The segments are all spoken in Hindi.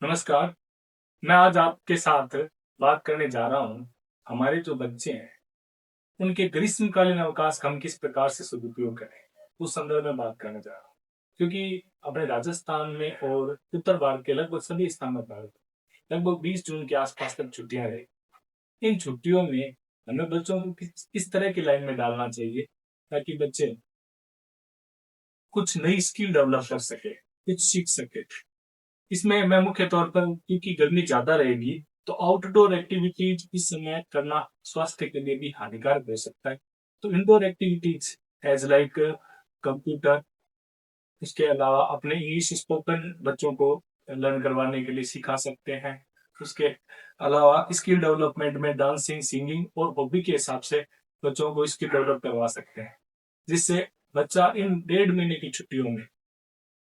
नमस्कार। मैं आज आपके साथ बात करने जा रहा हूँ हमारे जो बच्चे हैं उनके ग्रीष्मकालीन अवकाश का हम किस प्रकार से सदुपयोग करें उस संदर्भ में बात करने जा रहा हूँ। क्योंकि अपने राजस्थान में और उत्तर भारत के लगभग सभी स्थान में भारत लगभग 20 जून के आसपास तक छुट्टियां रही। इन छुट्टियों में हमें बच्चों को किस तरह की लाइन में डालना चाहिए ताकि बच्चे कुछ नई स्किल डेवलप कर सके, कुछ सीख सके। इसमें मैं मुख्य तौर पर, क्योंकि गर्मी ज्यादा रहेगी तो आउटडोर एक्टिविटीज इस समय करना स्वास्थ्य के लिए भी हानिकारक हो सकता है। तो indoor activities as like computer, इसके अलावा अपने इंग्लिश स्पोकन बच्चों को लर्न करवाने के लिए सिखा सकते हैं। उसके अलावा स्किल डेवलपमेंट में डांसिंग, सिंगिंग और हॉबी के हिसाब से बच्चों को स्किल डेवलप करवा सकते हैं, जिससे बच्चा इन 1.5 महीने की छुट्टियों में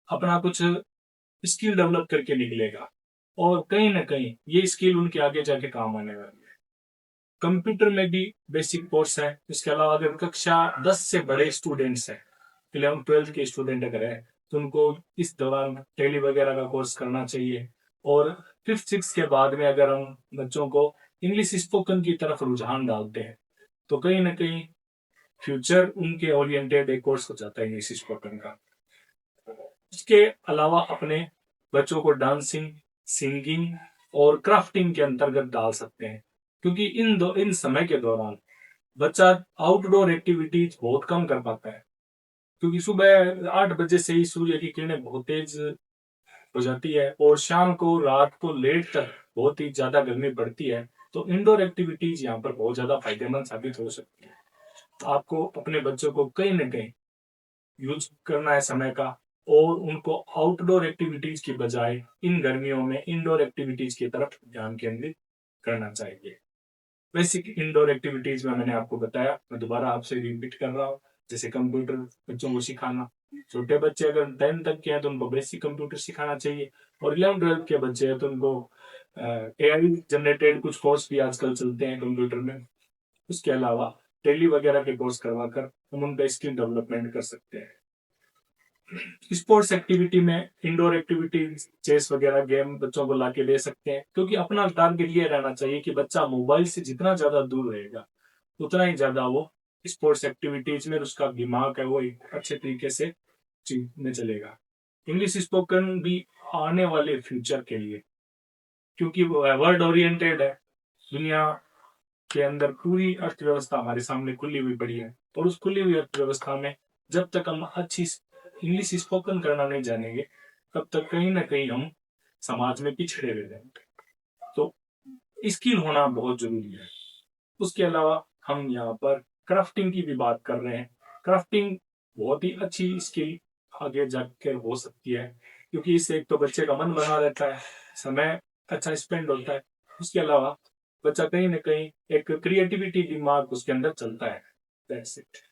अपना कुछ स्किल डेवलप करके निकलेगा और कहीं ना कहीं ये स्किल उनके आगे जाके काम आने वाली है। कंप्यूटर में भी बेसिक कोर्स है। इसके अलावा अगर कक्षा 10 से बड़े स्टूडेंट्स हैं, 11-12 के स्टूडेंट अगर है, तो उनको इस दौरान टैली वगैरह का कोर्स करना चाहिए। और 5th-6th के बाद में अगर हम बच्चों को इंग्लिश स्पोकन की तरफ रुझान डालते हैं तो कहीं ना कहीं फ्यूचर उनके ओरिएंटेड एक कोर्स हो जाता है इंग्लिश स्पोकन का। इसके अलावा अपने बच्चों को डांसिंग, सिंगिंग और क्राफ्टिंग के अंतर्गत डाल सकते हैं, क्योंकि इन समय के दौरान बच्चा आउटडोर एक्टिविटीज बहुत कम कर पाता है। क्योंकि सुबह 8 बजे से ही सूर्य की किरणें बहुत तेज हो जाती है और शाम को, रात को लेट तक बहुत ही ज्यादा गर्मी पड़ती है। तो इंडोर एक्टिविटीज यहाँ पर बहुत ज्यादा फायदेमंद साबित हो सकती है। तो आपको अपने बच्चों को कहीं ना कहीं यूज करना है समय का, और उनको आउटडोर एक्टिविटीज की बजाय इन गर्मियों में इंडोर एक्टिविटीज की तरफ ध्यान केंद्रित करना चाहिए। बेसिक इंडोर एक्टिविटीज में मैंने आपको बताया, मैं दोबारा आपसे रिपीट कर रहा हूँ। जैसे कंप्यूटर बच्चों को सिखाना, छोटे बच्चे अगर 10 तक के हैं तो उनको बेसिक कंप्यूटर सिखाना चाहिए, और 11-12 के बच्चे हैं तो उनको एआई जनरेटेड कुछ कोर्स भी आजकल चलते हैं कंप्यूटर में। उसके अलावा टेली वगैरह के कोर्स करवाकर हम उनका स्किल डेवलपमेंट कर सकते हैं। स्पोर्ट्स एक्टिविटी में इंडोर एक्टिविटी, चेस वगैरह गेम बच्चों को लाके दे सकते हैं, क्योंकि अपना टारगेट ये रहना चाहिए कि बच्चा मोबाइल से जितना ज्यादा दूर रहेगा उतना ही ज्यादा वो स्पोर्ट्स एक्टिविटीज में उसका दिमाग है वो एक अच्छे तरीके से में चलेगा। इंग्लिश स्पोकन भी आने वाले फ्यूचर के लिए, क्योंकि वो वर्ड ओरिएंटेड है। दुनिया के अंदर पूरी अर्थव्यवस्था हमारे सामने खुली हुई पड़ी है, और उस खुली हुई अर्थव्यवस्था में जब तक हम अच्छी इंग्लिश स्पोकन करना नहीं जानेंगे तब तक कहीं ना कहीं हम समाज में पिछड़े रह जाएंगे। तो स्किल होना बहुत जरूरी है। उसके अलावा हम यहाँ पर क्राफ्टिंग की भी बात कर रहे हैं। क्राफ्टिंग बहुत ही अच्छी स्किल आगे जाकर हो सकती है, क्योंकि इससे एक तो बच्चे का मन बना रहता है, समय अच्छा स्पेंड होता है। उसके अलावा बच्चा कहीं ना कहीं एक क्रिएटिविटी दिमाग उसके अंदर चलता है। That's it.